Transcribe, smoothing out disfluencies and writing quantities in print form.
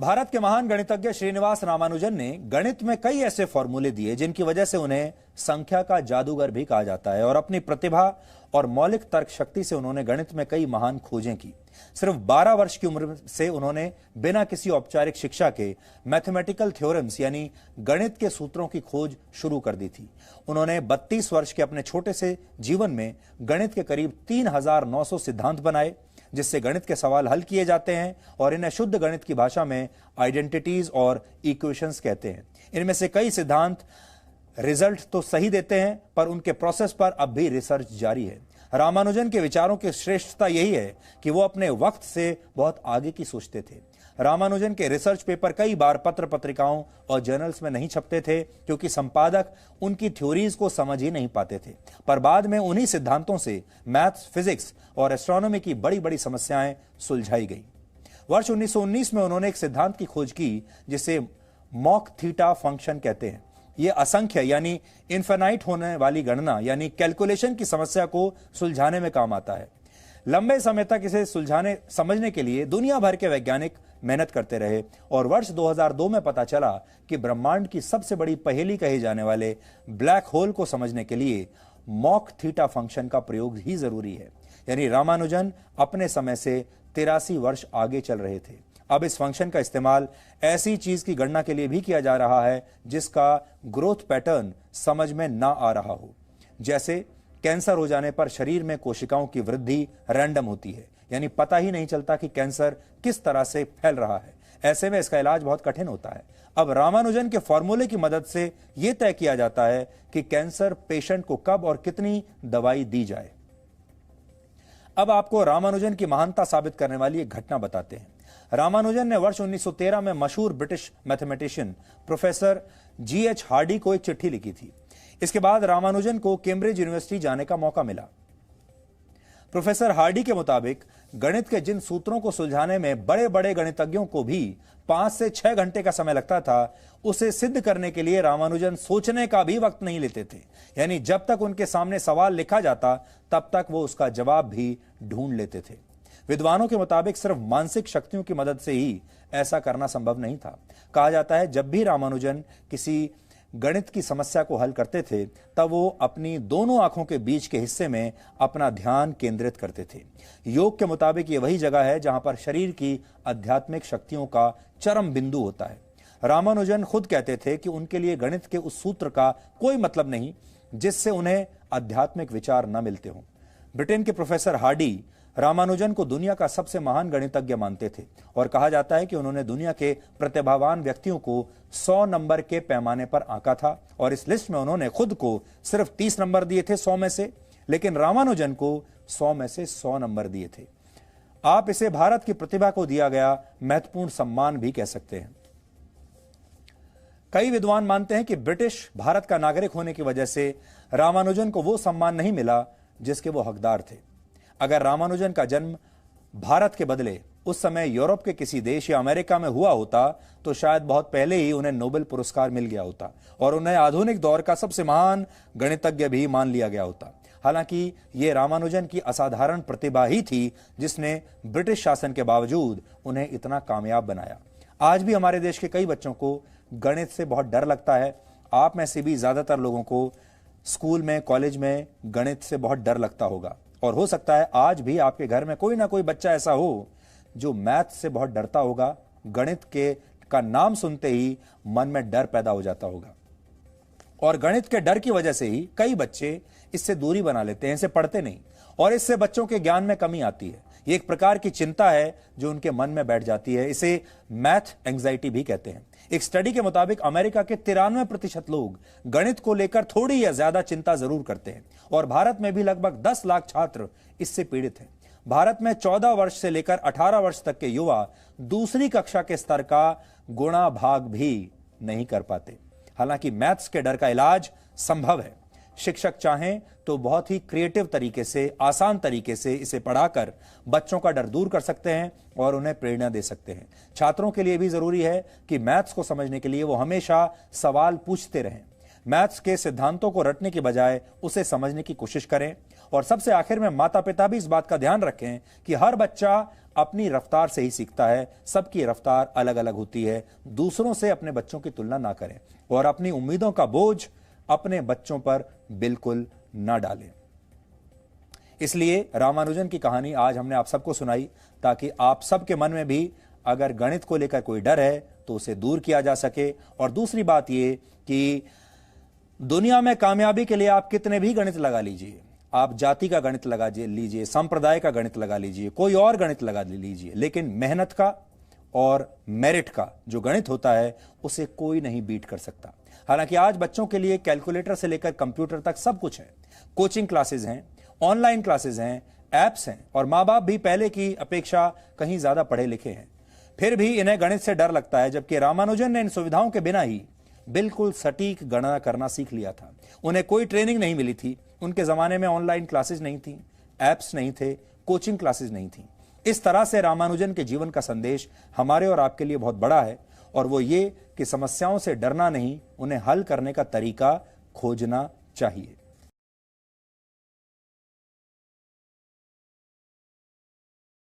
भारत के महान गणितज्ञ श्रीनिवास रामानुजन ने गणित में कई ऐसे फॉर्मूले दिए जिनकी वजह से उन्हें संख्या का जादूगर भी कहा जाता है और अपनी प्रतिभा और मौलिक तर्क शक्ति से उन्होंने गणित में कई महान खोजें की। सिर्फ 12 वर्ष की उम्र से उन्होंने बिना किसी औपचारिक शिक्षा के मैथमेटिकल थ्योरम्स यानी गणित के सूत्रों की खोज शुरू कर दी थी। उन्होंने 32 वर्ष के अपने छोटे से जीवन में गणित के करीब 3900 सिद्धांत बनाए जिससे गणित के सवाल हल किए जाते हैं और इन्हें शुद्ध गणित की भाषा में आइडेंटिटीज और इक्वेशंस कहते हैं। इनमें से कई सिद्धांत रिजल्ट तो सही देते हैं पर उनके प्रोसेस पर अब भी रिसर्च जारी है। रामानुजन के विचारों की श्रेष्ठता यही है कि वो अपने वक्त से बहुत आगे की सोचते थे। रामानुजन के रिसर्च पेपर कई बार पत्र पत्रिकाओं और जर्नल्स में नहीं छपते थे क्योंकि संपादक उनकी थ्योरीज को समझ ही नहीं पाते थे, पर बाद में उन्हीं सिद्धांतों से मैथ्स, फिजिक्स और एस्ट्रोनॉमी की बड़ी बड़ी समस्याएं सुलझाई गई। वर्ष 1919 में उन्होंने एक सिद्धांत की खोज की जिसे मॉक थीटा फंक्शन कहते हैं। यह असंख्य यानी इनफिनाइट होने वाली गणना यानी कैलकुलेशन की समस्या को सुलझाने में काम आता है। लंबे समय तक इसे समझने के लिए दुनिया भर के वैज्ञानिक मेहनत करते रहे और वर्ष 2002 में पता चला कि ब्रह्मांड की सबसे बड़ी पहेली कहे जाने वाले ब्लैक होल को समझने के लिए मॉक थीटा फंक्शन का प्रयोग ही जरूरी है। यानी रामानुजन अपने समय से 83 वर्ष आगे चल रहे थे। अब इस फंक्शन का इस्तेमाल ऐसी चीज की गणना के लिए भी किया जा रहा है जिसका ग्रोथ पैटर्न समझ में ना आ रहा हो। जैसे कैंसर हो जाने पर शरीर में कोशिकाओं की वृद्धि रैंडम होती है, यानी पता ही नहीं चलता कि कैंसर किस तरह से फैल रहा है। ऐसे में इसका इलाज बहुत कठिन होता है। अब रामानुजन के फॉर्मूले की मदद से यह तय किया जाता है कि कैंसर पेशेंट को कब और कितनी दवाई दी जाए। अब आपको रामानुजन की महानता साबित करने वाली एक घटना बताते हैं। रामानुजन ने वर्ष 1913 में मशहूर British mathematician professor G.H. Hardy को एक चिट्ठी लिखी थी। इसके बाद रामानुजन को कैम्ब्रिज यूनिवर्सिटी जाने का मौका मिला। प्रोफेसर हार्डी के मुताबिक गणित के जिन सूत्रों को सुलझाने में बड़े बड़े गणितज्ञों को भी 5 से 6 घंटे का समय लगता था, उसे सिद्ध करने के लिए रामानुजन सोचने का भी वक्त नहीं लेते थे। यानी जब तक उनके सामने सवाल लिखा जाता तब तक वो उसका जवाब भी ढूंढ लेते थे। विद्वानों के मुताबिक सिर्फ मानसिक शक्तियों की मदद से ही ऐसा करना संभव नहीं था। कहा जाता है जब भी रामानुजन किसी गणित की समस्या को हल करते थे तब वो अपनी दोनों आंखों के बीच के हिस्से में अपना ध्यान केंद्रित करते थे। योग के मुताबिक ये वही जगह है जहां पर शरीर की आध्यात्मिक शक्तियों का चरम बिंदु होता है। रामानुजन खुद कहते थे कि उनके लिए गणित के उस सूत्र का कोई मतलब नहीं जिससे उन्हें आध्यात्मिक विचार न मिलते हों। ब्रिटेन के प्रोफेसर हार्डी रामानुजन को दुनिया का सबसे महान गणितज्ञ मानते थे और कहा जाता है कि उन्होंने दुनिया के प्रतिभावान व्यक्तियों को 100 नंबर के पैमाने पर आंका था और इस लिस्ट में उन्होंने खुद को सिर्फ 30 नंबर दिए थे 100 में से, लेकिन रामानुजन को 100 में से 100 नंबर दिए थे। आप इसे भारत की प्रतिभा को दिया गया महत्वपूर्ण सम्मान भी कह सकते हैं। कई विद्वान मानते हैं कि ब्रिटिश भारत का नागरिक होने की वजह से रामानुजन को वो सम्मान नहीं मिला जिसके वो हकदार थे। अगर रामानुजन का जन्म भारत के बदले उस समय यूरोप के किसी देश या अमेरिका में हुआ होता तो शायद बहुत पहले ही उन्हें नोबेल पुरस्कार मिल गया होता और उन्हें आधुनिक दौर का सबसे महान गणितज्ञ भी मान लिया गया होता। हालांकि ये रामानुजन की असाधारण प्रतिभा ही थी जिसने ब्रिटिश शासन के बावजूद उन्हें इतना कामयाब बनाया। आज भी हमारे देश के कई बच्चों को गणित से बहुत डर लगता है। आप में से भी ज्यादातर लोगों को स्कूल में, कॉलेज में गणित से बहुत डर लगता होगा और हो सकता है आज भी आपके घर में कोई ना कोई बच्चा ऐसा हो जो मैथ से बहुत डरता होगा। गणित का नाम सुनते ही मन में डर पैदा हो जाता होगा और गणित के डर की वजह से ही कई बच्चे इससे दूरी बना लेते हैं, इसे पढ़ते नहीं और इससे बच्चों के ज्ञान में कमी आती है। ये एक प्रकार की चिंता है जो उनके मन में बैठ जाती है। इसे मैथ एंजाइटी भी कहते हैं। एक स्टडी के मुताबिक अमेरिका के 93% लोग गणित को लेकर थोड़ी या ज्यादा चिंता जरूर करते हैं और भारत में भी लगभग 10 लाख छात्र इससे पीड़ित हैं। भारत में 14 वर्ष से लेकर 18 वर्ष तक के युवा दूसरी कक्षा के स्तर का गुणा भाग भी नहीं कर पाते। हालांकि मैथ्स के डर का इलाज संभव है। शिक्षक चाहें तो बहुत ही क्रिएटिव तरीके से, आसान तरीके से इसे पढ़ाकर बच्चों का डर दूर कर सकते हैं और उन्हें प्रेरणा दे सकते हैं। छात्रों के लिए भी जरूरी है कि मैथ्स को समझने के लिए वो हमेशा सवाल पूछते रहें। मैथ्स के सिद्धांतों को रटने के बजाय उसे समझने की कोशिश करें और सबसे आखिर में माता पिता भी इस बात का ध्यान रखें कि हर बच्चा अपनी रफ्तार से ही सीखता है। सबकी रफ्तार अलग अलग होती है। दूसरों से अपने बच्चों की तुलना ना करें और अपनी उम्मीदों का बोझ अपने बच्चों पर बिल्कुल ना डालें। इसलिए रामानुजन की कहानी आज हमने आप सबको सुनाई ताकि आप सबके मन में भी अगर गणित को लेकर कोई डर है तो उसे दूर किया जा सके। और दूसरी बात यह कि दुनिया में कामयाबी के लिए आप कितने भी गणित लगा लीजिए, आप जाति का गणित लगा लीजिए, संप्रदाय का गणित लगा लीजिए, कोई और गणित लगा लीजिए, लेकिन मेहनत का और मेरिट का जो गणित होता है उसे कोई नहीं बीट कर सकता। हालांकि आज बच्चों के लिए कैलकुलेटर से लेकर कंप्यूटर तक सब कुछ है। कोचिंग क्लासेस हैं, ऑनलाइन क्लासेस हैं, एप्स हैं और मां बाप भी पहले की अपेक्षा कहीं ज्यादा पढ़े लिखे हैं। फिर भी इन्हें गणित से डर लगता है, जबकि रामानुजन ने इन सुविधाओं के बिना ही बिल्कुल सटीक गणना करना सीख लिया था। उन्हें कोई ट्रेनिंग नहीं मिली थी। उनके जमाने में ऑनलाइन क्लासेस नहीं थी, एप्स नहीं थे, कोचिंग क्लासेस नहीं थी। इस तरह से रामानुजन के जीवन का संदेश हमारे और आपके लिए बहुत बड़ा है और वो ये कि समस्याओं से डरना नहीं, उन्हें हल करने का तरीका खोजना चाहिए।